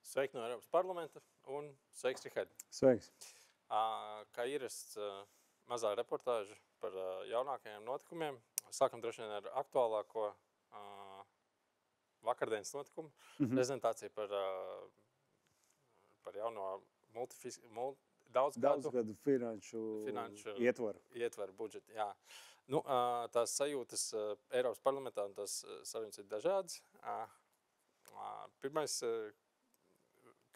Sveiki no Eiropas parlamenta un sveiks, Rihard. Sveiks. Kā ierasts mazā reportāža par jaunākajiem notikumiem. Sākam droši vien ar aktuālāko vakardienas notikumu. Prezentācija par jauno daudzgadu finanšu ietvaru budžetu. Jā. Nu, tās sajūtas Eiropas parlamentā un tās sarunas ir dažādas. Pirmais,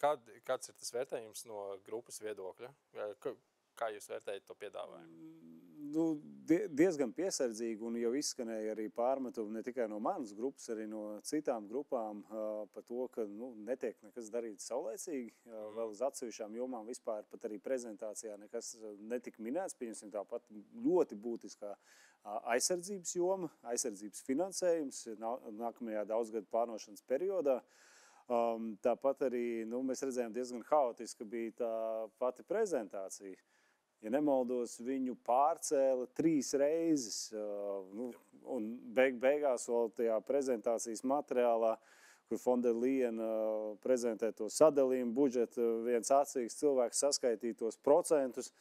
kāds ir tas vērtējums no grupas viedokļa? Kā jūs vērtējat to piedāvājumu? Nu, diezgan piesardzīgi, un jau izskanēja arī pārmetumi ne tikai no manas grupas, arī no citām grupām par to, ka netiek nekas darīts saulēcīgi. Vēl uz atsevišķām jomām vispār pat arī prezentācijā nekas netika minēts. Pieņemsim tāpat ļoti būtiskā aizsardzības joma, aizsardzības finansējums nākamajā daudzgadu plānošanas periodā. Tāpat arī mēs redzējām diezgan haotiski bija tā pati prezentācija. Ja nemaldos, viņu pārcēla 3 reizes, un beigās vēl tajā prezentācijas materiālā, kur Fonda Liena prezentē to sadalījumu budžetu, viens atsevišķs cilvēks saskaitīja tos procentus,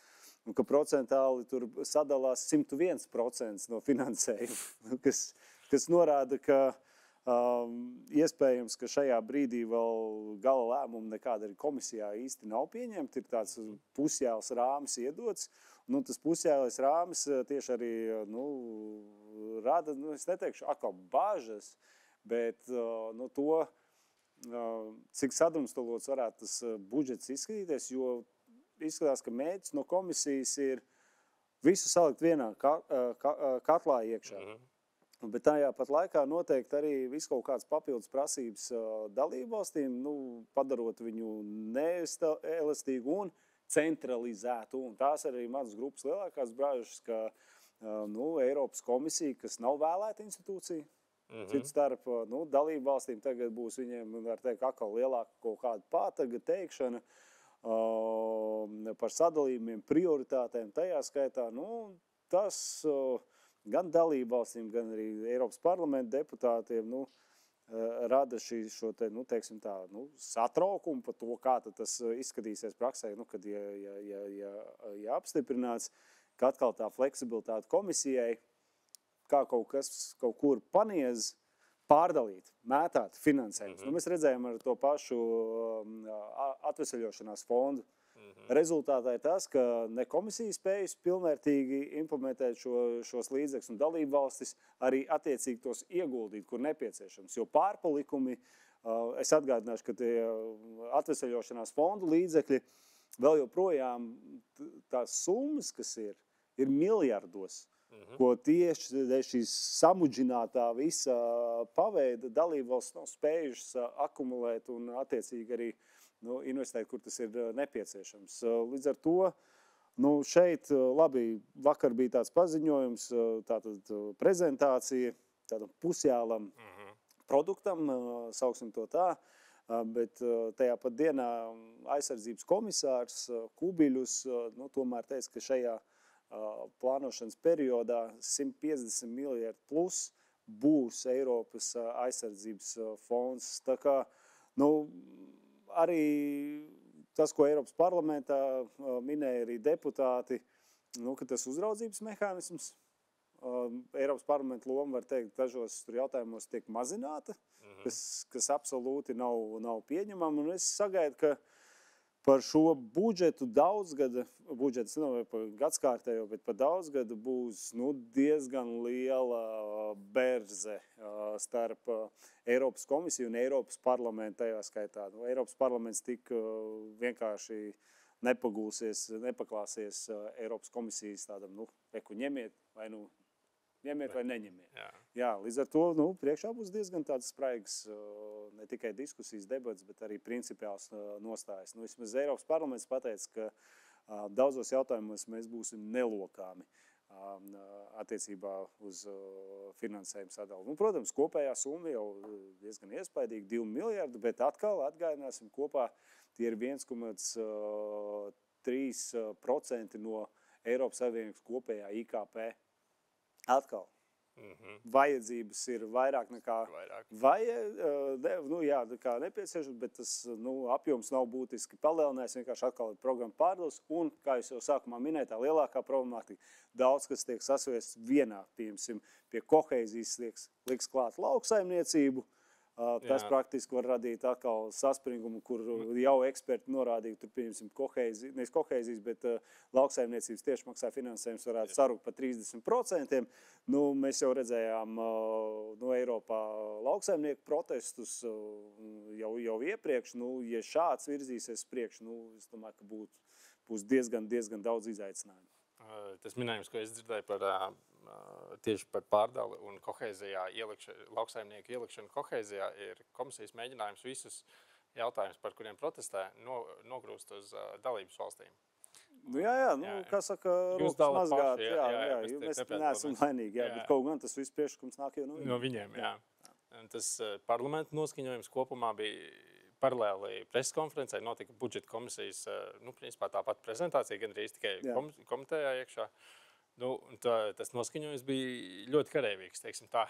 un ka procentāli tur sadalās 101% no finansējuma, kas norāda, ka iespējams, ka šajā brīdī vēl gala lēmumu nekāda arī komisijā īsti nav pieņemta, ir tāds pusjēls rāmis iedots. Tas pusjēlis rāmis tieši arī rada, es neteikšu atkal bāžas, bet to, cik sadrumstalots varētu tas budžets izskatīties, jo izskatās, ka mērķis no komisijas ir visu salikt vienā katlā iekšā. Bet tajā pat laikā noteikti arī visu kaut kādas papildus prasības dalībvalstīm, padarot viņu neelastīgu un centralizētu. Un tās arī manas grupas lielākās brāžas, ka Eiropas komisija, kas nav vēlēta institūcija, cits starp dalībvalstīm tagad būs viņiem, var teikt, atkal lielāka kaut kāda pātaga teikšana par sadalījumiem, prioritātēm tajā skaitā. Tas gan dalībvalstīm, gan arī Eiropas parlamenta deputātiem rada šo te, teiksim tā, satraukumu par to, kā tas izskatīsies praksē, kad ja apstiprināts, ka atkal tā fleksibilitāte komisijai, kā kaut kur paniez, pārdalīt, mētāt finansējumus. Mēs redzējām ar to pašu atveseļošanās fondu. Rezultātā ir tas, ka ne komisija spējas pilnvērtīgi implementēt šos līdzekļus, un dalību valstis arī attiecīgi tos ieguldīt, kur nepieciešams. Jo pārpalikumi, es atgādināšu, ka tie atveseļošanās fondu līdzekļi vēl joprojām tās summas, kas ir miljardos, ko tieši šīs samudžinātā visa paveida dalību valsts nav spējušas akumulēt un attiecīgi arī investēt, kur tas ir nepieciešams. Līdz ar to, šeit, labi, vakar bija tāds paziņojums, tātad prezentācija, tādam pusjēlam produktam, sauksim to tā, bet tajā pat dienā aizsardzības komisārs Kubiļus, tomēr teica, ka šajā plānošanas periodā 150 miljardi plus būs Eiropas aizsardzības fonds. Tā kā, arī tas, ko Eiropas parlamentā minēja arī deputāti, ka tas uzraudzības mehānisms, Eiropas parlamenta loma, var teikt, dažos jautājumos tiek mazināta, kas absolūti nav pieņemama. Un es sagaidu, ka par šo budžetu daudzgada, budžets nav par gadskārtējo, bet par daudzgadu būs diezgan liela berze starp Eiropas komisiju un Eiropas parlamentu tajā skaitā. Eiropas parlaments tik vienkārši nepaklāsies Eiropas komisijas tādam, ņemiet vai neņemiet. Jā, līdz ar to priekšā būs diezgan tāds spraigs ne tikai diskusijas debats, bet arī principiāls nostājas. Vismaz Eiropas parlaments pateica, ka daudzos jautājumos mēs būsim nelokāmi attiecībā uz finansējumu sadalu. Protams, kopējā summa jau diezgan iespaidīga, 2 miljardi, bet atkal atgādināsim kopā, tie ir 1,3% no Eiropas Savienības kopējā IKP. Atkal, vajadzības ir vairāk nekā nekā nepieciešams, bet tas apjoms nav būtiski palielinājies, vienkārši atkal programma pārdos, un, kā jūs jau sākumā minējāt, tā lielākā problemātika, daudz, kas tiek sasviests vienā, piemēram, pie koheizijas liks klāt lauksaimniecību. Tas praktiski var radīt atkal saspringumu, kur jau eksperti norādīja, tur pieņemsim nevis koheizijas, bet lauksaimniecības tiešmaksā finansējums varētu sarukt par 30%. Mēs jau redzējām Eiropā lauksaimnieku protestus jau iepriekš. Ja šāds virzīsies priekš, es domāju, ka būs diezgan daudz izaicinājumu. Tas minējums, ko es dzirdēju tieši par pārdali un koheizijā lauksaimnieku ielikšanu koheizijā, ir komisijas mēģinājums visus jautājumus, par kuriem protestē, nogrūst uz dalības valstīm. Kā saka, rokas mazgāt, mēs neesam vainīgi, bet kaut gan tas viss priekšlikums nāk jau no viņiem. Tas parlamenta noskaņojums kopumā bija paralēli preses konferencē, notika budžeta komisijas, principā tāpat prezentācija, gan arī tikai komitejā iekšā. Tas noskaņojums bija ļoti karēvīgs, teiksim tā.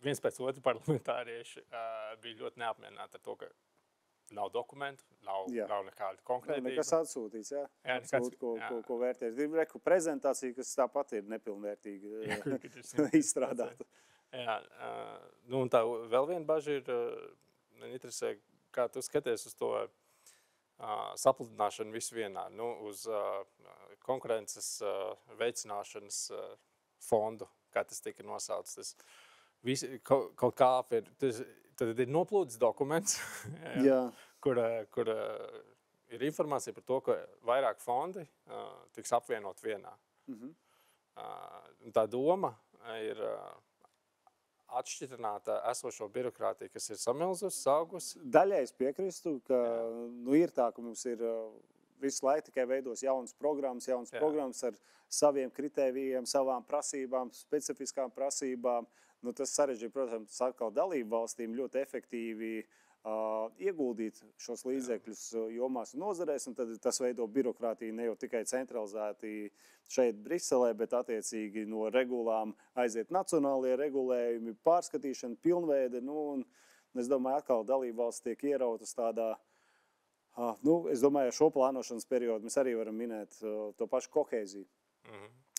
Viens pēc otru parlamentārieši bija ļoti neapmierināti ar to, ka nav dokumentu, nav nekāda konkrētība. Nekas atsūtīts, ko vērtēt. Ir prezentācija, kas tāpat ir nepilnvērtīgi izstrādāta. Un tā vēl viena baža ir, man interesē, kā tu skaties uz to sapludināšanu visu vienā, uz konkurences veicināšanas fondu, kā tas tika nosauts. Kaut kā tad ir noplūdes dokuments, kur ir informācija par to, ka vairāk fondi tiks apvienot vienā. Tā doma ir atšķirināta esošo birokrātiju, kas ir samilzusi, saugusi. Daļai es piekrīstu, ka ir tā, ka mums ir visu laiku tikai veidos jaunas programmas ar saviem kritērijiem, savām prasībām, specifiskām prasībām. Tas sarežģīja, protams, atkal dalību valstīm ļoti efektīvi ieguldīt šos līdzekļus jomās un nozarēs, un tad tas veido birokrātiju ne jau tikai centralizēti šeit Briselē, bet attiecīgi no regulām aiziet nacionālie regulējumi, pārskatīšana, pilnveide, un es domāju, atkal dalību valsts tiek ierautas tādā, es domāju, šo plānošanas periodu mēs arī varam minēt to pašu koheiziju.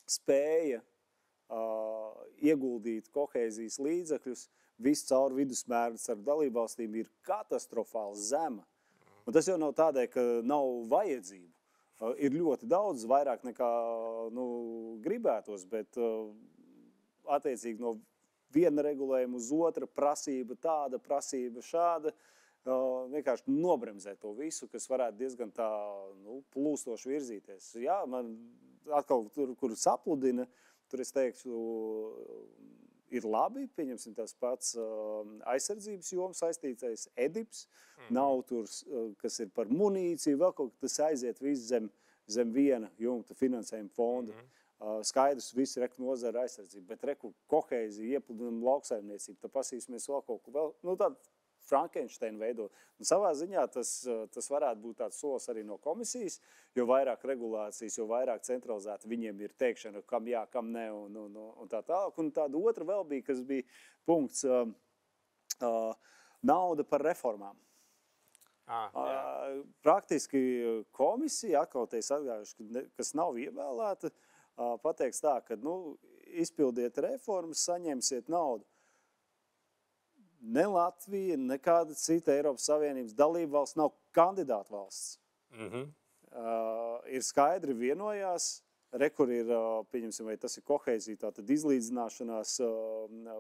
Spēja ieguldīt koheizijas līdzekļus visu caur vidusmērus ar dalībvalstīm ir katastrofāli zema. Un tas jau nav tādēļ, ka nav vajadzību. Ir ļoti daudz, vairāk nekā gribētos, bet attiecīgi no viena regulējuma uz otra prasība tāda, prasība šāda, vienkārši nobremzē to visu, kas varētu diezgan tā plūstoši virzīties. Man atkal tur, kur sapludina, tur es teiktu, ir labi, pieņemsim tas pats aizsardzības joms saistītais EDIPS, nav tur, kas ir par munīciju, vēl kaut kas aiziet viss zem viena jumta finansējuma fonda. Skaidrs, visi nozara aizsardzība, bet koheizija, iepludinam lauksaimniecību, tad pasīsimies vēl kaut ko vēl, tādu Frankensteinu veidot. Un savā ziņā tas varētu būt tāds solis arī no komisijas, jo vairāk regulācijas, jo vairāk centralizēti viņiem ir teikšana, kam jā, kam ne un tā tālāk. Un tāda otra vēl bija, kas bija punkts nauda par reformām. Praktiski komisija, atkal te es atgājuši, kas nav ievēlēta, pateiks tā, ka izpildiet reformas, saņemsiet naudu. Ne Latvija, nekāda cita Eiropas Savienības dalība valsts nav kandidāta valsts. Ir skaidri vienojās, kur ir, pieņemsim, vai tas ir koheizija, tātad izlīdzināšanās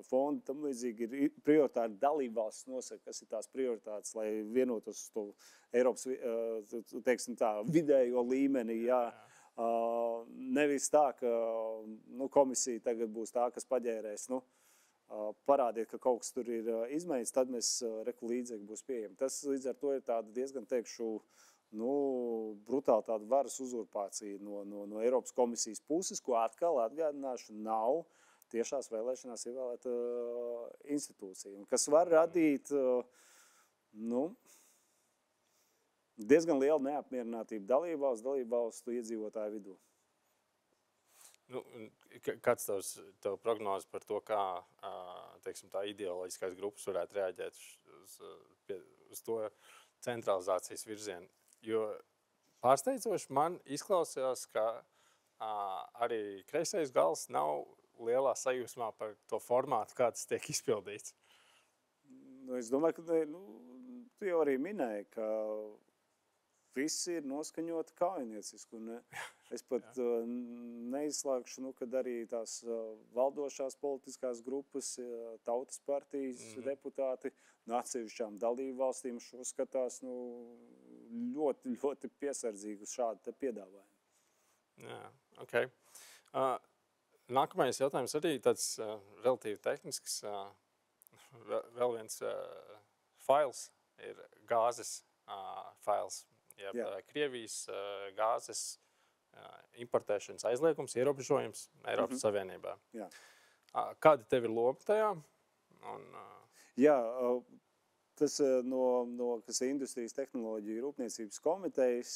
fonda, tam līdzīgi ir prioritāri dalība valsts nosaka, kas ir tās prioritātes, lai vienotos uz to Eiropas, teiksim tā, vidējo līmenī, Nevis tā, ka komisija tagad būs tā, kas paģērēs, parādiet, ka kaut kas tur ir izmaiņas, tad mēs līdzekļi būs pieejami. Tas līdz ar to ir tāda diezgan, teikšu, brutāli tāda varas uzurpācija no Eiropas komisijas puses, ko atkal atgādināšu nav tiešās vēlēšanās ievēlēta institūcija. Un kas var radīt, diezgan liela neapmierinātība dalībvalstu iedzīvotāju vidū. Kāds tev prognoze par to, kā teiksim, tā ideoloģiskās grupas varētu reaģēt uz to centralizācijas virzienu? Jo pārsteidzoši man izklausījās, ka arī kreisais gals nav lielā sajūsmā par to formātu, kā tas tiek izpildīts. Es domāju, ka tu jau arī minēji, ka viss ir noskaņoti kaujinieciski. Es pat neizslēgšu, kad arī tās valdošās politiskās grupas, tautas partijas deputāti no atsevišķām dalību valstīm šo skatās ļoti, ļoti piesardzīgi uz šādu te piedāvājumu. Jā, ok. Nākamais jautājums arī tāds relatīvi tehnisks. Vēl viens fails ir gāzes fails. Krievijas gāzes importēšanas aizliegums, ierobežojums Eiropas Savienībā. Jā. Kāda tev ir loma tajā? Jā, tas kas Industrijas tehnoloģiju rūpniecības komitejas,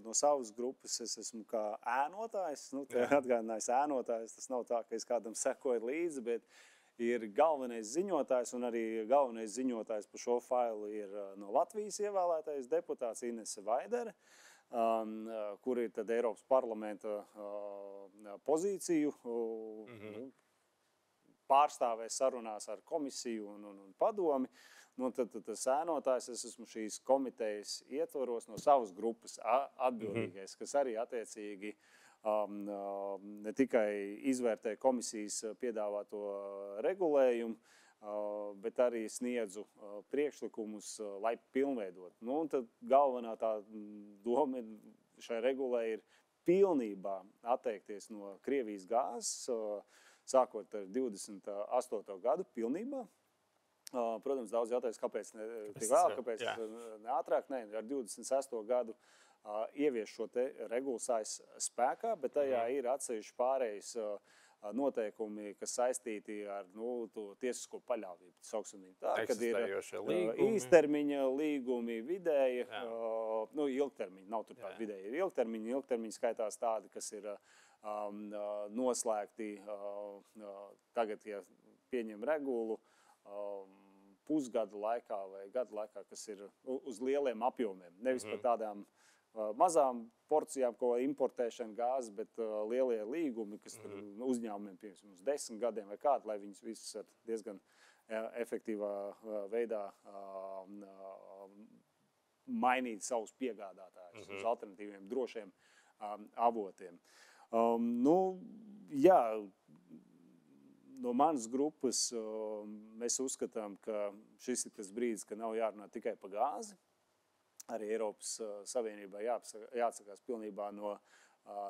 no savas grupas es esmu kā ēnotājs. Atgādinājis ēnotājs, tas nav tā, ka es kādam sekoju līdzi, bet ir galvenais ziņotājs, un arī galvenais ziņotājs par šo failu ir no Latvijas ievēlētais deputāts Inese Vaidere, kur ir tad Eiropas parlamenta pozīciju pārstāvēs sarunās ar komisiju un padomi. Tad tas ēnotājs, es esmu šīs komitejas ietvaros no savas grupas atbildīgais, kas arī attiecīgi ne tikai izvērtē komisijas piedāvāto regulējumu, bet arī sniedzu priekšlikumus, lai pilnveidot. Tad galvenā tā doma šai regulē ir pilnībā atteikties no Krievijas gāzes, sākot ar 28. gadu pilnībā. Protams, daudz jautājums, kāpēc tik vēl, kāpēc ne ātrāk, ne, ar 26. gadu ievieš šo te regulu spēkā, bet tajā ir atsevišķi pārējais noteikumi, kas saistīti ar to tiesisko paļāvību. Tā, kad ir īstermiņa līgumi, vidēji, ilgtermiņa, nav tur tādi vidēji, ir ilgtermiņa skaitās tādi, kas ir noslēgti tagad, ja pieņem regulu, pusgadu laikā vai gadu laikā, kas ir uz lieliem apjomiem. Nevis par tādām mazām porcijām, ko importēšana gāzes, bet lielie līgumi, kas uzņēmumiem, piemēram, uz 10 gadiem vai kādu, lai viņus visus ar diezgan efektīvā veidā mainīt savus piegādātājus uz alternatīviem drošiem avotiem. Jā, no manas grupas mēs uzskatām, ka šis ir tas brīdis, ka nav jārunā tikai par gāzi. Arī Eiropas Savienībā jāatsakās pilnībā no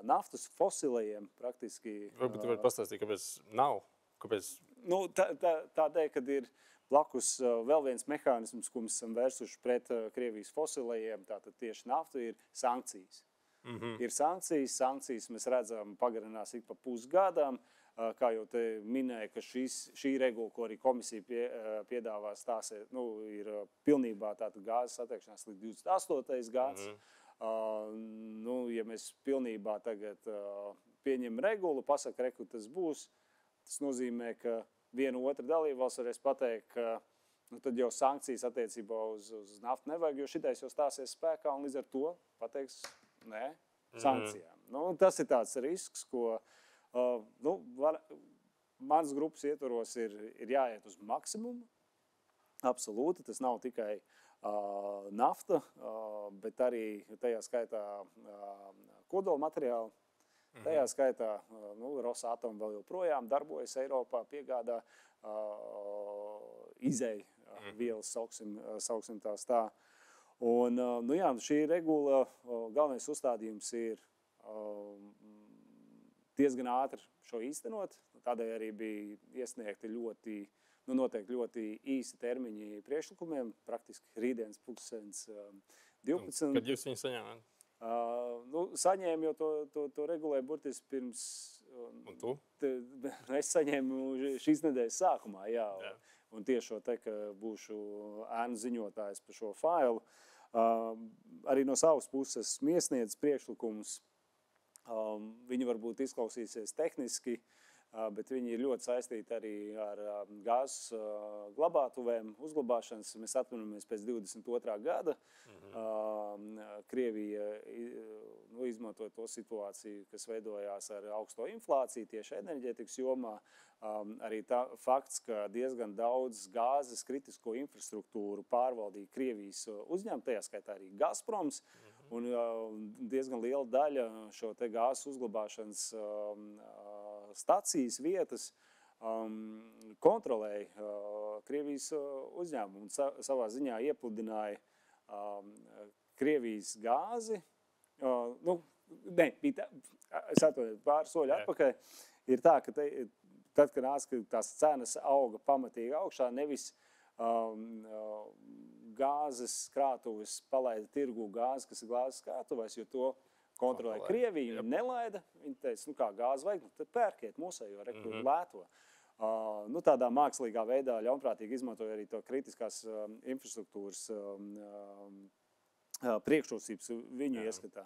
naftas fosilajiem praktiski. Varbūt tu vari pastāstīt, kāpēc nav? Kāpēc? Tādēļ, kad ir blakus vēl viens mehānisms, ko mēs esam vērsuši pret Krievijas fosilajiem, tātad tieši naftu, ir sankcijas. Ir sankcijas mēs redzam pagarinās ik pa pusgadām. Kā jau te minēja, ka šī regula, ko arī komisija piedāvā stāsies, ir pilnībā tātad gāzes attiekšanās līdz 28. gads. Ja mēs pilnībā tagad pieņem regulu, pasaka, ka tas būs, tas nozīmē, ka viena otra dalībvalsts varēs pateikt, ka tad jau sankcijas attiecībā uz naftu nevajag, jo šitais jau stāsies spēkā un līdz ar to pateiks, nē, sankcijām. Tas ir tāds risks, ko mans grupas ietvaros ir jāiet uz maksimumu. Absolūti, tas nav tikai nafta, bet arī tajā skaitā kodola materiāli. Tajā skaitā Rosatom vēl joprojām darbojas Eiropā, piegādā izēju vielas, sauksim tās tā. Un, šī regula galvenais uzstādījums ir diezgan ātri šo īstenot. Tādēļ arī bija iesniegti noteikti ļoti īsi termiņi priekšlikumiem, praktiski rītdienas 12. Kad jūs viņu saņēmāt? Saņēmu, jo to regulēju burtiski pirms... Un tu? Es saņēmu šīs nedēļas sākumā, jā. Un tieši šo te, ka būšu ēnu ziņotājs par šo failu. Arī no savas puses iesniedz priekšlikumus Viņi varbūt izklausīsies tehniski, bet viņi ir ļoti saistīti arī ar gāzes glabātuvēm, uzglabāšanas. Mēs atminamies pēc 22. gada. Krievija izmantoja to situāciju, kas veidojās ar augsto inflāciju tieši enerģētikas jomā. Arī fakts, ka diezgan daudz gāzes kritisko infrastruktūru pārvaldīja Krievijas uzņēmumi, tajā skaitā arī Gazproms. Un diezgan liela daļa šo te gāzes uzglabāšanas stacijas vietas kontrolēja Krievijas uzņēmumu un savā ziņā iepludināja Krievijas gāzi. Es atvainoju, pāris soļi atpakaļ. Ir tā, ka tad, kad tās cenas auga pamatīgi augšā, nevis gāzes krātuves palaida tirgū gāzi, kas ir gāzes krātuvēs, jo to kontrolē Krievija. Viņi nelaida. Viņi teica, kā gāzi vajag, tad pērkiet mūsējo, lēto. Tādā mākslīgā veidā ļaunprātīgi izmantoja arī to kritiskās infrastruktūras priekšrocības viņu ieskatā.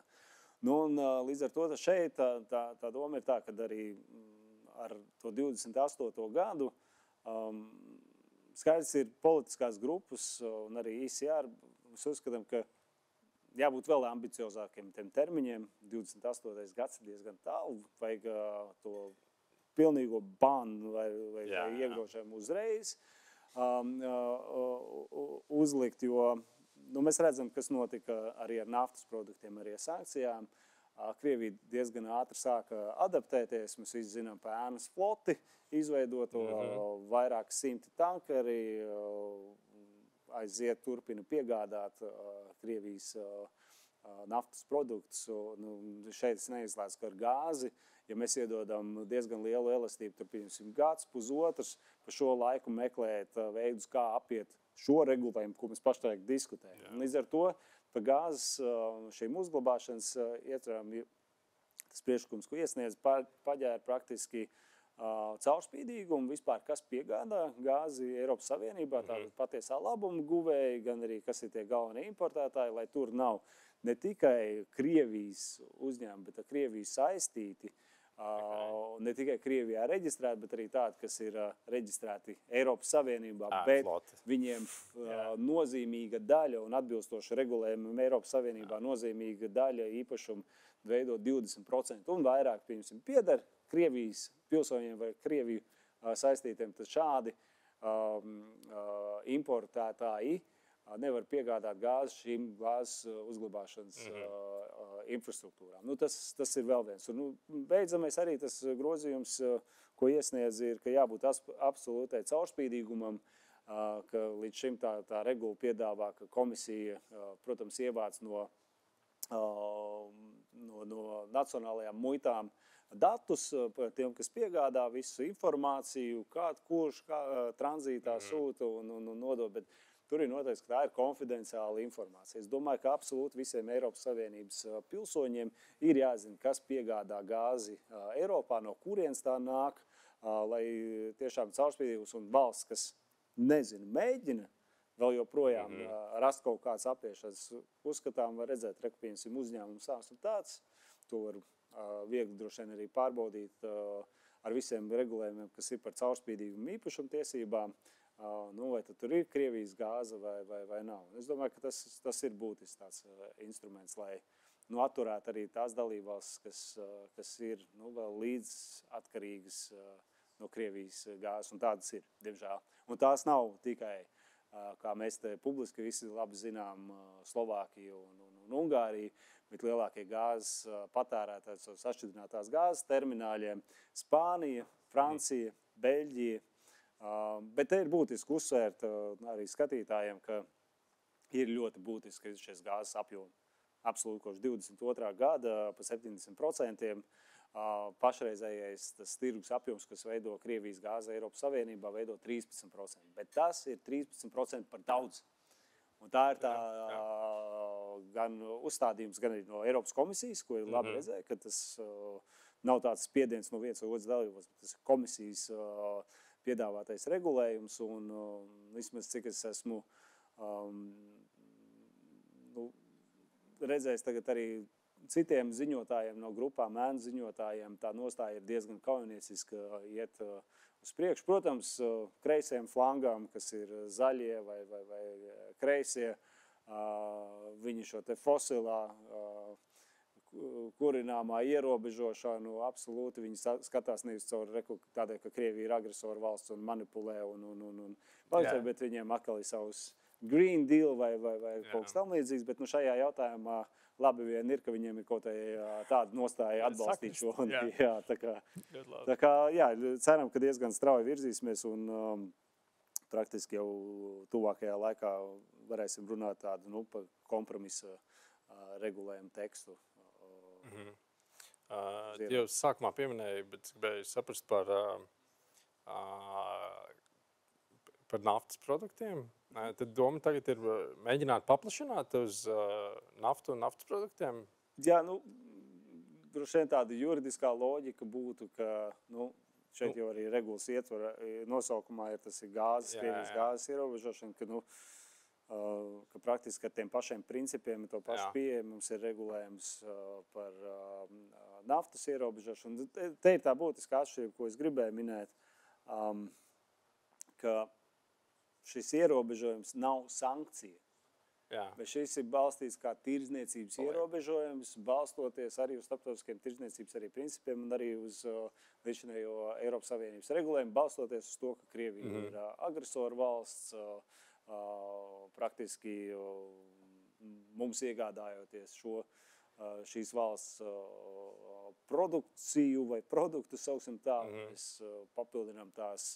Līdz ar to šeit tā doma ir tā, ka arī ar to 28. gadu skaidrs ir politiskās grupas un arī ICR. Mēs uzskatām, ka jābūt vēl ambiciozākiem tiem termiņiem. 28. gads ir diezgan tālu, vajag to pilnīgo banu vai iegrožojumu uzreiz uzlikt, jo mēs redzam, kas notika arī ar naftas produktiem, arī ar sankcijām. Krievija diezgan ātri sāka adaptēties. Mēs visi zinām par ēnas floti, izveidoto vairāk simti tankeri, aiziet turpina piegādāt Krievijas naftas produktus. Šeit es neizslēdzu, ka ar gāzi, ja mēs iedodam diezgan lielu elastību, tur pieņemsim gads, pusotrs, pa šo laiku meklēt veidus, kā apiet šo regulējumu, ko mēs pašlaik diskutējam. Līdz ar to par gāzes šīm uzglabāšanas ietvarām tas priekšlikums, ko iesniedz, paģēra praktiski caurspīdīgumu vispār, kas piegādā gāzi Eiropas Savienībā, tātad patiesā labuma guvēji, gan arī kas ir tie galvenie importētāji, lai tur nav ne tikai Krievijas uzņēmumi, bet ar Krieviju saistīti, ne tikai Krievijā reģistrēti, bet arī tādi, kas ir reģistrēti Eiropas Savienībā, bet viņiem nozīmīga daļa un atbilstoši regulējumiem Eiropas Savienībā nozīmīga daļa īpašumu veido 20% un vairāk, piemēram, pieder Krievijas pilsoņiem vai Krieviju saistītiem, tad šādi importētāji nevar piegādāt gāzi šīm gāzes uzglabāšanas infrastruktūrām. Tas ir vēl viens. Beidzamais arī tas grozījums, ko iesniedz, ir, ka jābūt absolūtai caurspīdīgumam, ka līdz šim tā regula piedāvā, ka komisija, protams, ievāc no nacionālajām muitām datus par tiem, kas piegādā visu informāciju, kurš tranzītā sūta un nodod, bet tur ir noteikts, ka tā ir konfidenciāla informācija. Es domāju, ka absolūti visiem Eiropas Savienības pilsoņiem ir jāzina, kas piegādā gāzi Eiropā, no kurienes tā nāk, lai tiešām caurspīdīgus un valsts, kas nezina, mēģina vēl joprojām rast kaut kāds apiešanas uzskatām, var redzēt, rekupieņasim uzņēmumu sāks un tāds. To var viegli droši vien arī pārbaudīt ar visiem regulējumiem, kas ir par caurspīdīgumu īpašumtiesībām. Vai tad tur ir Krievijas gāze vai nav. Es domāju, ka tas ir būtisks tāds instruments, lai atturētu arī tās dalībvalstis, kas ir vēl līdz atkarīgas no Krievijas gāzes, un tādas ir, diemžēl. Un tās nav tikai, kā mēs te publiski visi labi zinām, Slovākiju un Ungāriju, bet lielākie gāzes patērētāji savas atšķidrinātās gāzes termināļiem Spānija, Francija, Beļģija. Bet te ir būtiski uzsvērt arī skatītājiem, ka ir ļoti būtiski šis gāzes apjoms. Absolūti kopš 22. gada pa 70%. Pašreizējais tas tirgus apjoms, kas veido Krievijas gāzi Eiropas Savienībā, veido 13%. Bet tas ir 13% par daudz. Un tā ir tā gan uzstādījums, gan arī no Eiropas komisijas, ko ir labi redzēt, ka tas nav tāds spiediens no viens vai otrs dalībvalsts, bet tas ir komisijas piedāvātais regulējums, un vismaz cik es esmu redzējis tagad arī citiem ziņotājiem no grupām, ēnu ziņotājiem, tā nostāja ir diezgan kaujinieciska iet uz priekšu. Protams, kreisiem flangām, kas ir zaļie vai kreisie, viņi šo te fosilā kurināmā ierobežošanu absolūti viņi skatās nevis caur tādēļ, ka Krievija ir agresora valsts un manipulē bet viņiem atkal ir savs Green Deal vai kaut kas tam līdzīgs, bet šajā jautājumā labi vien ir, ka viņiem ir kaut tāda nostāja atbalstīt šo. Tā kā, ceram, ka diezgan strauji virzīsimies un praktiski jau tuvākajā laikā varēsim runāt tādu par kompromisa regulējumu tekstu. Jūs sākumā pieminēja, bet gribēju saprast par naftas produktiem. Tad doma tagad ir mēģināt paplašināt uz naftu un naftas produktiem? Jā, droši vien tāda juridiskā loģika būtu, ka šeit jau arī regulas ietvara nosaukumā tas ir gāzes, Krievijas gāzes ierobežošana, ka praktiski ar tiem pašiem principiem, to pašu pieeju mums ir regulējums par naftas ierobežošanu. Te ir tā būtiskā atšķirība, ko es gribēju minēt, ka šis ierobežojums nav sankcija. Bet šis ir balstīts kā tirdzniecības ierobežojums, balstoties arī uz starptautiskiem tirdzniecības arī principiem un arī uz līdzinējo Eiropas Savienības regulējumu, balstoties uz to, ka Krievija ir agresora valsts, praktiski mums iegādājoties šīs valsts produkciju vai produktu, sauksim tā, mēs papildinām tās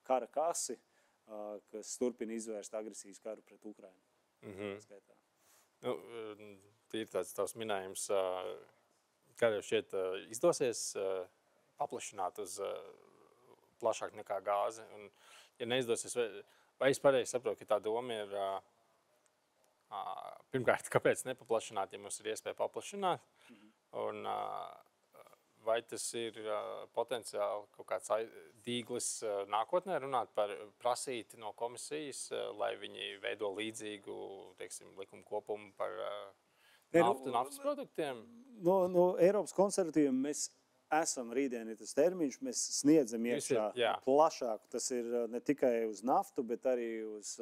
kara kasi, kas turpina izvērst agresijas karu pret Ukrainu. Ir tāds tavs minējums, kā jau šķiet izdosies paplašināt uz plašāk nekā gāzi. Un, ja neizdosies, vai es pareizi saprotu, ka tā doma ir, pirmkārt, kāpēc nepaplašināt, ja mums ir iespēja paplašināt? Un vai tas ir potenciāli kaut kāds dīglis nākotnē runāt par prasīt no komisijas, lai viņi veido līdzīgu, teiksim, likumu kopumu par naftas produktiem? No Eiropas konservatīviem mēs esam rītdien ir tas termiņš, mēs sniedzam iekšā plašāk. Tas ir ne tikai uz naftu, bet arī uz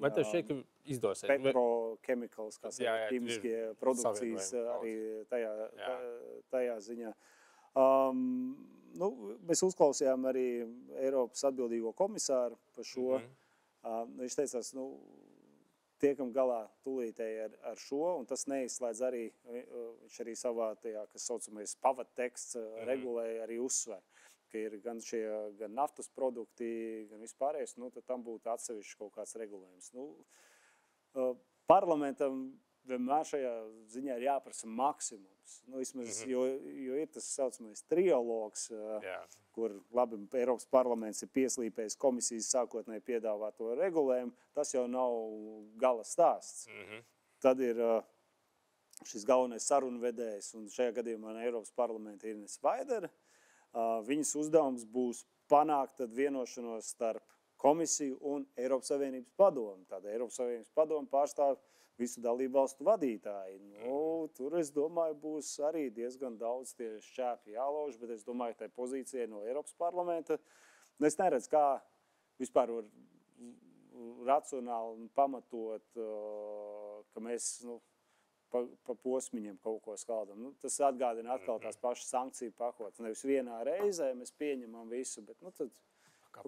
vai tev šķiet, ka izdosies? Petrochemicals, kā saka, ķīmiskie produkcijas arī tajā ziņā. Mēs uzklausījām arī Eiropas atbildīgo komisāru par šo. Viņš teicās, tiekam galā tūlītēji ar šo, un tas neizslēdz arī, viņš arī savā tajā, kas saucamais pavadteksts regulēja arī uzsver, ka ir gan naftas produkti, gan vispārējais, tad tam būtu atsevišķi kaut kāds regulējums. Parlamentam vienmēr šajā ziņā ir jāprasa maksimums. Jo ir tas saucamais trialogs, kur labi Eiropas parlaments ir pieslīpējis komisijas sākotnēji piedāvāto regulējumu, tas jau nav gala stāsts. Tad ir šis galvenais sarunvedējs, un šajā gadījumā Eiropas parlamenta ir Ines Vaidere. Viņas uzdevums būs panākt tad vienošanos starp komisiju un Eiropas Savienības padomu. Tāda Eiropas Savienības padomu pārstāv visu dalību valstu vadītāji. Tur, es domāju, būs arī diezgan daudz tie šķēpi jālauž, bet es domāju, ka tai pozīcijai no Eiropas parlamenta, es neredzu, kā vispār var racionāli pamatot, ka mēs pa posmiņiem kaut ko skaldam. Tas atgādina atkal tās pašas sankciju pakotnes. Nevis vienā reizē mēs pieņemam visu, bet tad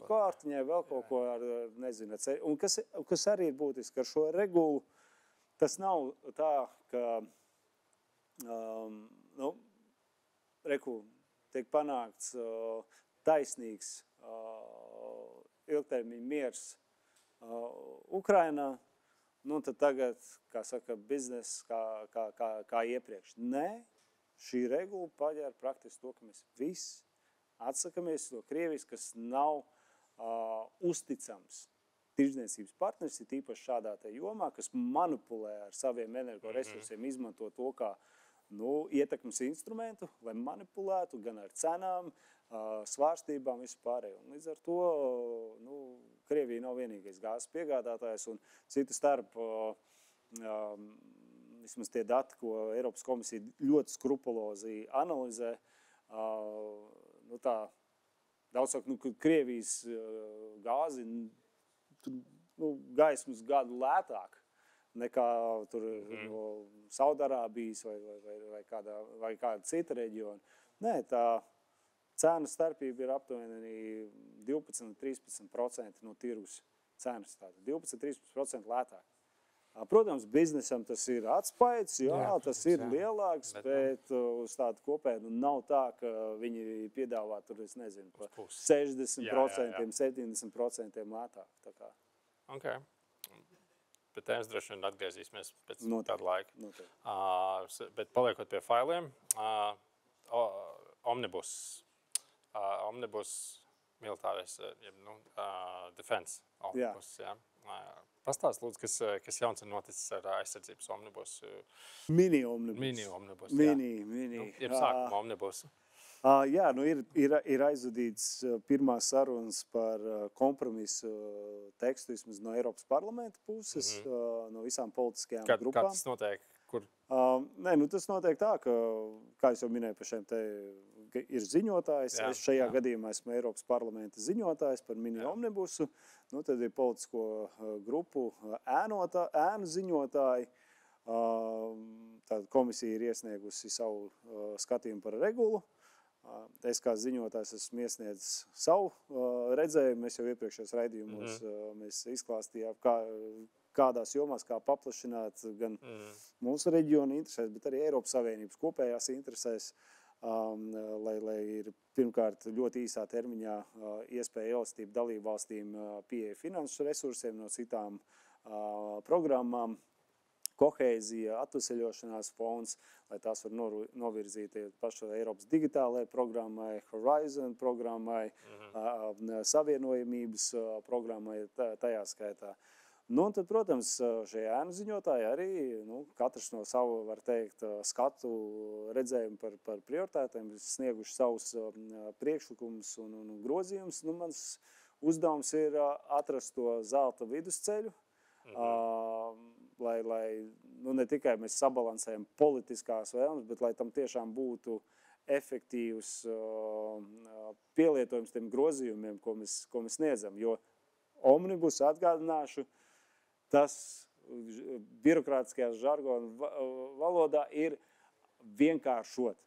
kārtiņai vēl kaut ko ar nezinu. Un kas arī ir būtiski ar šo regulu, tas nav tā, ka tiek panākts taisnīgs ilgtermiņa miers Ukrainā, tad tagad, kā saka, bizness kā iepriekš. Nē, šī regula paģēra praktiski to, ka mēs visi atsakamies no Krievijas, kas nav uzticams tirdzniecības partneris, ir īpaši šādā jomā, kas manipulē ar saviem energoresursiem, izmanto to kā ietekmes instrumentu, lai manipulētu gan ar cenām, svārstībām, visu pārējo. Un līdz ar to Krievija nav vienīgais gāzes piegādātājs, un citu starp vismaz tie dati, ko Eiropas komisija ļoti skrupulozi analizē, nu tā, daudz saka, ka Krievijas gāzi gaismas gadu lētāk nekā tur no Saudarābijas vai kāda cita reģiona. Nē, tā cēnu starpība ir aptuveni 12–13% no tirgus cenas. 12–13% lētāk. Protams, biznesam tas ir atspaids, tas ir lielāks, bet uz tādu kopēju nav tā, ka viņi piedāvā tur, es nezinu, pa 60%, 70% lētāk. Tā kā. Ok. Bet mēs droši vien atgriezīsimies pēc tāda laika. Bet paliekot pie failiem, Omnibus militārais, defense omnibus, Pastāst, lūdzu, kas jauns ir noticis ar aizsardzības omnibusu? Mini-omnibus. Ir sākuma omnibusu. Jā, ir aizvadīts pirmās sarunas par kompromisu tekstu vismaz no Eiropas parlamenta puses, no visām politiskajām grupām. Kā tas notiek? Kur? Tas notiek tā, ka, kā es jau minēju, par šiem te ir ziņotājs. Es šajā gadījumā esmu Eiropas parlamenta ziņotājs par mini-omnibusu. Tad ir politisko grupu ēnu ziņotāji. Tad komisija ir iesniegusi savu skatījumu par regulu. Es kā ziņotājs esmu iesniedzis savu redzējumu. Mēs jau iepriekšējos raidījumos mēs izklāstījām, kādās jomās, kā paplašināt gan mūsu reģionu interesēs, bet arī Eiropas Savienības kopējās interesēs, lai ir pirmkārt ļoti īsā termiņā iespēja elastību dalību valstīm pieeja finanšu resursiem no citām programmām, kohēzija, atveseļošanās fonds, lai tās var novirzīt pašu Eiropas digitālajai programmai, Horizon programmai, savienojamības programmai tajā skaitā. Tad, protams, šie ēnu ziņotāji arī, katrs no savu, var teikt, skatu redzējumu par prioritātēm, snieguši savus priekšlikumus un grozījumus. Mans uzdevums ir atrast to zelta vidusceļu, lai ne tikai mēs sabalansējam politiskās vēlmes, bet lai tam tiešām būtu efektīvs pielietojums tiem grozījumiem, ko mēs sniedzam. Jo omnibus, atgādināšu, tas birokrātiskajā žargona valodā ir vienkāršot.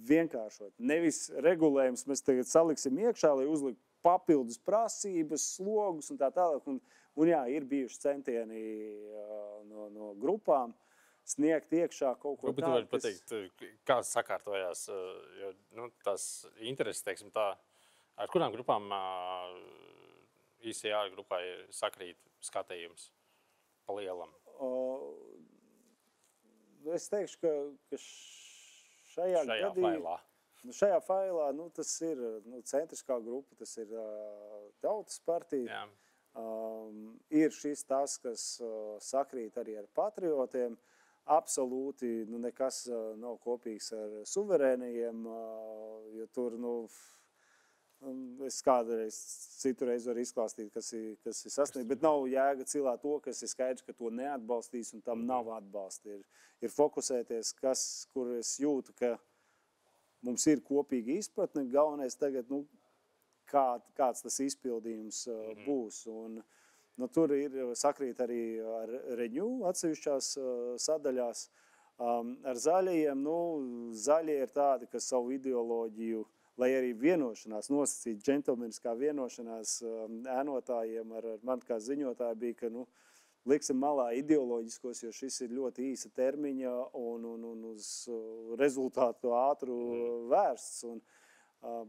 Vienkāršot. Nevis regulējums mēs tagad saliksim iekšā, lai uzlikt papildus prasības, slogus un tā tālāk. Un jā, ir bijuši centieni no grupām sniegt iekšā kaut ko tādu. Bet tu vari pateikt, kā sakārtojās, jo tās intereses, teiksim tā, ar kurām grupām ICR grupai sakrīt skatījums pa lielam? Es teikšu, ka šajā failā tas ir centriskā grupa, tas ir Tautas partija. Ir šis tas, kas sakrīt arī ar patriotiem. Absolūti nekas nav kopīgs ar suverēnajiem, jo tur, es kādreiz citurreiz varu izklāstīt, kas ir sasniegt, bet nav jēga cilāt to, kas ir skaidrs, ka to neatbalstīs un tam nav atbalsta. Ir fokusēties, kur es jūtu, ka mums ir kopīga izpratne, galvenais tagad, kāds tas izpildījums būs. Un, tur ir sakrīt arī ar Renew atsevišķās sadaļās. Ar zaļajiem, zaļie ir tādi, kas savu ideoloģiju, lai arī vienošanās, nosacīt džentlmeniskā vienošanās ēnotājiem ar mani kā ziņotāju bija, ka liksim malā ideoloģiskos, jo šis ir ļoti īsa termiņa un uz rezultātu ātru vērsts.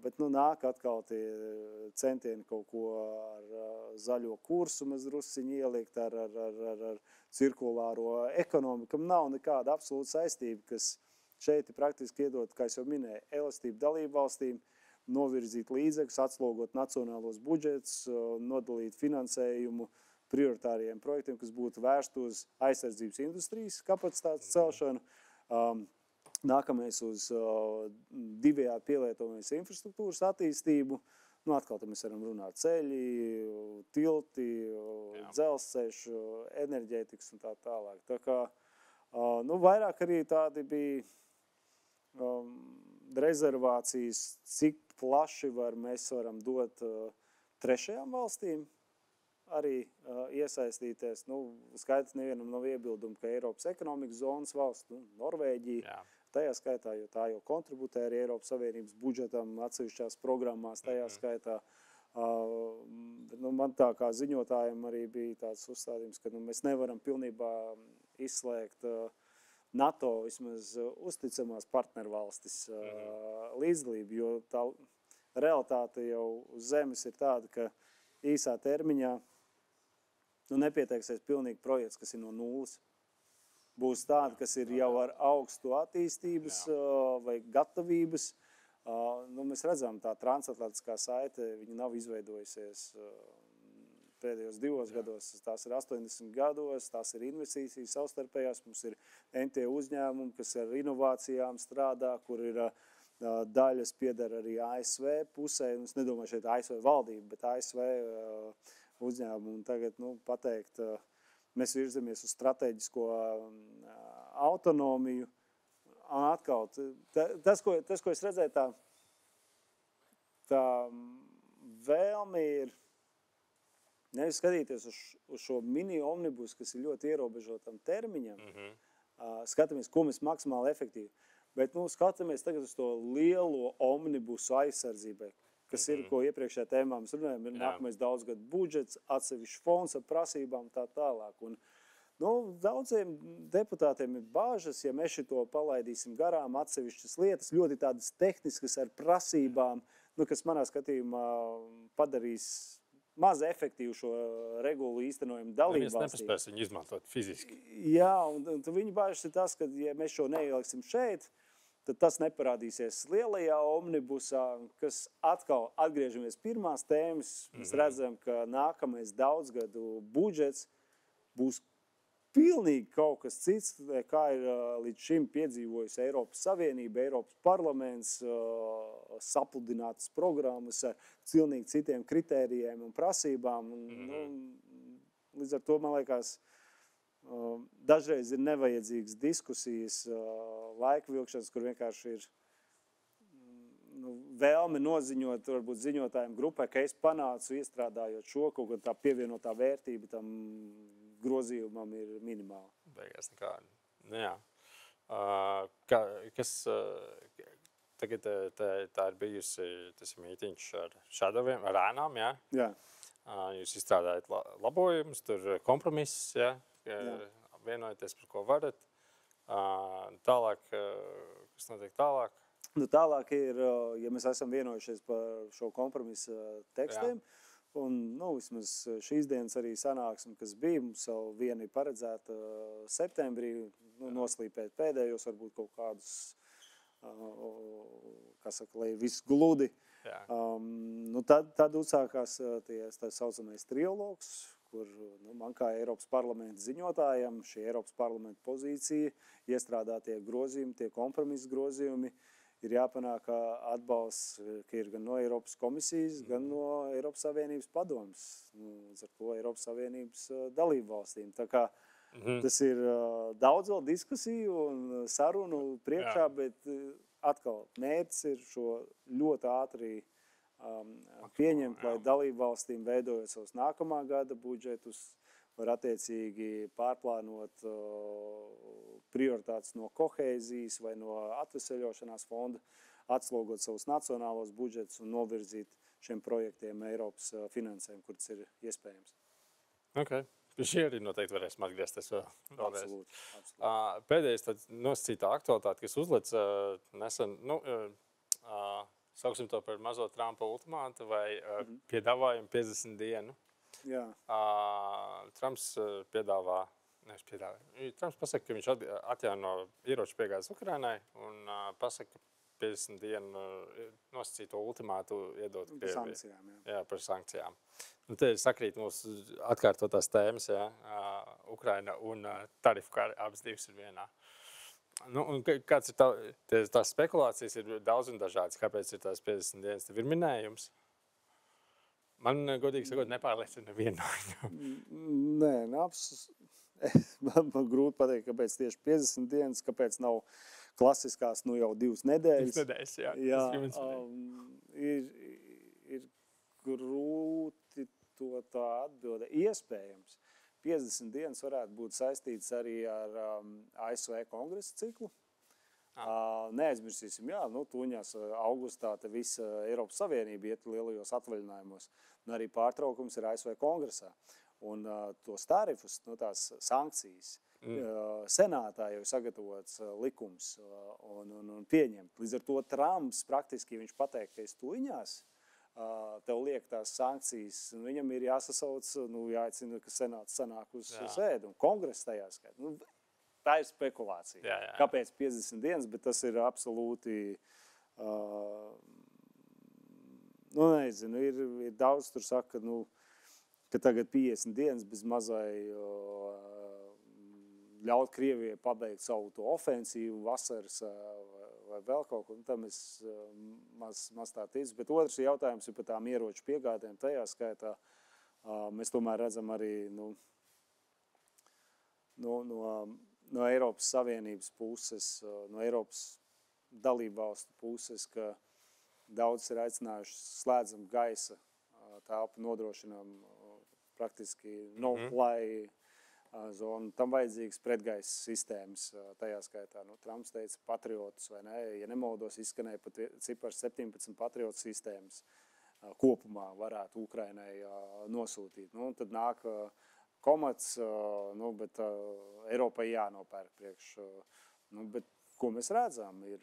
Bet nāk atkal tie centieni kaut ko ar zaļo kursu mēs drusciņi ielikt, ar cirkulāro ekonomiku. Nav nekāda absolūta saistība, kas šeit ir praktiski iedot, kā es jau minēju, elastību dalību valstīm, novirzīt līdzekļus, atslogot nacionālos budžetus, nodalīt finansējumu prioritāriem projektiem, kas būtu vērst uz aizsardzības industrijas kapacitātes celšanu. Nākamais uz divējādi pielietojamas infrastruktūras attīstību. Atkal mēs varam runāt ceļi, tilti, dzelzceļš, enerģētikas un tā tālāk. Tā kā Vairāk arī tādi bija rezervācijas, cik plaši mēs varam dot trešajām valstīm arī iesaistīties. Skaidrs nevienam nav iebildumu, ka Eiropas ekonomikas zonas valsts, Norvēģija, tajā skaitā, jo tā jau kontributē arī Eiropas Savienības budžetam atsevišķās programmās, tajā skaitā. Man tā kā ziņotājiem arī bija tāds uzstādījums, ka mēs nevaram pilnībā izslēgt NATO vismaz uzticamās partnervalstis līdzdalību, jo tā realitāte jau uz zemes ir tāda, ka īsā termiņā nepieteiksies pilnīgi projekts, kas ir no nulles. Būs tādi, kas ir jau ar augstu attīstības vai gatavības. Mēs redzam, tā transatlantiskā saite, viņa nav izveidojusies pēdējos 2 gados, tās ir 80 gados, tās ir investīcijas savstarpējās, mums ir NT uzņēmumi, kas ar inovācijām strādā, kur ir daļas pieder arī ASV pusē, es nedomāju šeit ASV valdība, bet ASV uzņēmumu, un tagad, pateikt, mēs virzamies uz strateģisko autonomiju. Atkal, tas, ko es redzēju, tā vēlme ir nevis skatīties uz šo mini omnibus, kas ir ļoti ierobežotam termiņam, skatāmies, ko mēs maksimāli efektīvi, bet skatāmies tagad uz to lielo omnibusu aizsardzībai, kas ir, ko iepriekšējā tēmā mēs runājam, ir nākamais daudzgadu budžets, atsevišķs fonds ar prasībām tā tālāk. Un, daudziem deputātiem ir bāžas, ja mēs šito palaidīsim garām atsevišķas lietas, ļoti tādas tehniskas ar prasībām, kas manā skatījumā padarīs maz efektīvu šo regulu īstenojumu dalībvalstī. Neviens nepaspēs viņu izmantot fiziski. Jā, un viņi bāžas ir tas, ka ja mēs šo neieliksim šeit, tad tas neparādīsies lielajā omnibusā, kas atkal atgriežamies pirmās tēmas. Mēs redzam, ka nākamais daudzgadu budžets būs pilnīgi kaut kas cits, kā ir līdz šim piedzīvojusi Eiropas Savienība, Eiropas parlaments, sapludinātas programmas ar pilnīgi citiem kritērijiem un prasībām. Līdz ar to, man liekas, dažreiz ir nevajadzīgas diskusijas, laika vilkšanas, kur vienkārši ir vēlme noziņot, varbūt ziņotājiem grupai, ka es panācu iestrādājot šo, kaut kā tā pievienotā vērtība tam grozījumam ir minimāla. Beigās nekāda. Jā. Tagad tā ir bijusi tas mītiņš ar šādaviem, ar ēnām, jā? Jā. Jūs izstrādājat labojumus, tur kompromiss, jā? Vienojaties, par ko varat. Tālāk, kas notiek tālāk? Tālāk ir, ja mēs esam vienojušies par šo kompromisu tekstiem, un vismaz šīs dienas arī sanāksme, kas bija, mums vēl viena ir paredzēta septembrī, noslīpēt pēdējos, varbūt kaut kādus, lai viss gludi. Tad uzsākās tā saucamais trialogs, kur man kā Eiropas parlamenta ziņotājam šī Eiropas parlamenta pozīcija, iestrādātie grozījumi, tie kompromisu grozījumi, ir jāpanāk atbalsts, ka ir gan no Eiropas komisijas, gan no Eiropas Savienības padomes, līdz ar to Eiropas Savienības dalību valstīm. Tā kā tas ir daudz vēl diskusiju un sarunu priekšā, bet atkal mērķis ir šo ļoti ātri pieņemt, lai dalību valstīm veidojot savus nākamā gada budžetus, var attiecīgi pārplānot prioritātes no kohēzijas vai no atveseļošanās fonda, atslogot savus nacionālos budžetus un novirzīt šiem projektiem Eiropas finansējumu, kur tas ir iespējams. Okay. Šī arī noteikti varēsim atgriezties vēl. Absolūti. Pēdējais tāds nosacītā aktualitāte, kas uzlec nesen, sauksim to par mazo Trumpa ultimātu vai piedāvājumu 50 dienu. Jā. Trumps Trumps pasaka, ka viņš atjauno ieroču piegādes Ukrainai un pasaka, ka 50 dienu nosacīto ultimātu iedot Krievijai. Jā, par sankcijām. Te sakrīt mūsu atkārtotās tēmas, Ukraina un tarifu kā abas divas ir vienā. Kāds ir tās spekulācijas, ir daudz un dažādas, kāpēc ir tās 50 dienas, tev ir minējums? Man, godīgi sakot, nepārliecina nevienu no viņiem. Nē, man grūti pateikt, kāpēc tieši 50 dienas, kāpēc nav klasiskās jau 2 nedēļas. 2 nedēļas, jā. Ir grūti to tā atbilde. Iespējams, 50 dienas varētu būt saistīts arī ar ASV kongresa ciklu. Neaizmirsīsim, tuņās augustā te visa Eiropas Savienība iet lielajos atvaļinājumos, un arī pārtraukums ir ASV kongresā. Un tos tarifus, tās sankcijas, senātā jau sagatavots likums un pieņemt. Līdz ar to Trumps praktiski viņš pateikt, ka es tuņās, tev liek tās sankcijas, un viņam ir jāsasauc, jāicina, ka senāts sanāk uz sēdu, un kongress tajā skaitā. Tā ir spekulācija. Jā. Kāpēc 50 dienas, bet tas ir absolūti, nezinu, ir daudz, tur saka, ka tagad 50 dienas bez mazai ļaut Krievijai pabeigt savu to ofensīvu vasaras vai vēl kaut ko, tam es maz tā ticu. Bet otrs jautājums ir par tām ieroču piegādēm. Tajā skaitā mēs tomēr redzam arī no Eiropas Savienības puses, no Eiropas dalībvalstu puses, ka daudz ir aicinājuši slēdzam gaisa telpu, nodrošinām praktiski no-fly zonu. Tam vajadzīgas pretgaisa sistēmas, tajā skaitā. Trumps teica patriotus, vai ne? Ja nemaldos, izskanēja pat cipars 17 patriotu sistēmas kopumā varētu Ukrainai nosūtīt. Tad nāk komats, bet Eiropai jānopērk priekš. Bet ko mēs redzam? Ir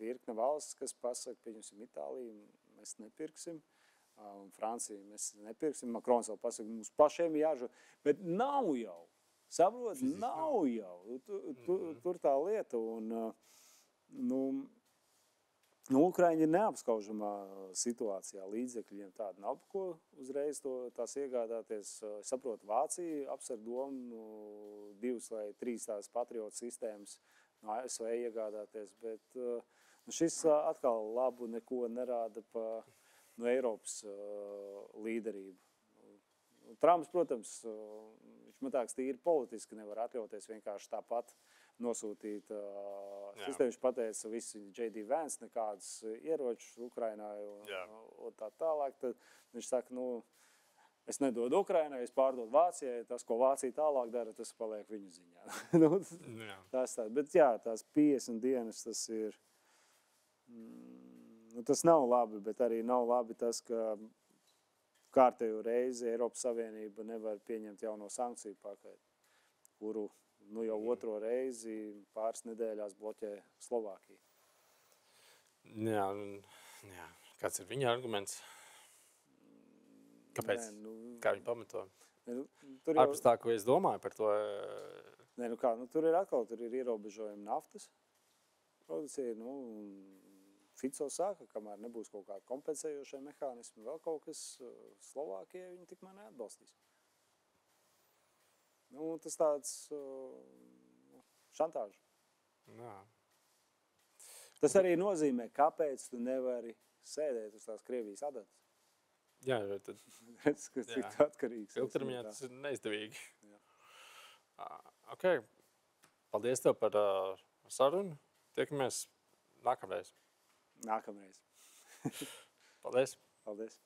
virkne valsts, kas pasaka, pieņemsim Itāliju, mēs nepirksim. Francija mēs nepirksim. Makrons vēl pasaka, mums pašiem jāžo. Bet nav jau. Saprot, nav jau. Tur tā lieta. Un, Ukraiņi ir neapskaužamā situācijā. Līdzekļiem tāda nav, ko uzreiz tās iegādāties. Saprotu, Vācija apsver domu 2 vai 3 tās patriotu sistēmas no ASV iegādāties. Bet šis atkal labu neko nerāda no Eiropas līderību. Trumps, protams, viņš man tāks tīri politiski nevar atļauties vienkārši tāpat nosūtīt sistēmu. Viņš pateica visi J.D. Vance, nekādas ieročus Ukrainai un tā tālāk. Tad viņš saka, es nedodu Ukrainai, es pārdodu Vācijai, tas, ko Vācija tālāk dara, tas paliek viņu ziņā. Tas tā. Bet tās 50 dienas tas ir... tas nav labi, bet arī nav labi tas, ka kārtējo reizi Eiropas Savienība nevar pieņemt jauno sankciju paketi, kuru jau otro reizi pāris nedēļās bloķē Slovākija. Jā. Kāds ir viņa arguments? Kāpēc? Kā viņi pamato? Ārpus tā, ko es domāju par to... Tur ir ierobežojumi naftas produkcija, Fico saka, kamēr nebūs kaut kāda kompensējošie mehānismi, vēl kaut kas Slovākijai viņi tikmēr neatbalstīs. Tas tāds šantāžu. Jā. Tas arī nozīmē, kāpēc tu nevari sēdēt uz tās Krievijas adatas. Jā, tad... Redz, ka cik atkarīgs. Ilgtermiņā tas ir neizdevīgi. Ok. Paldies tev par sarunu. Tiekamies nākamreiz. Nākamreiz. Paldies. Paldies.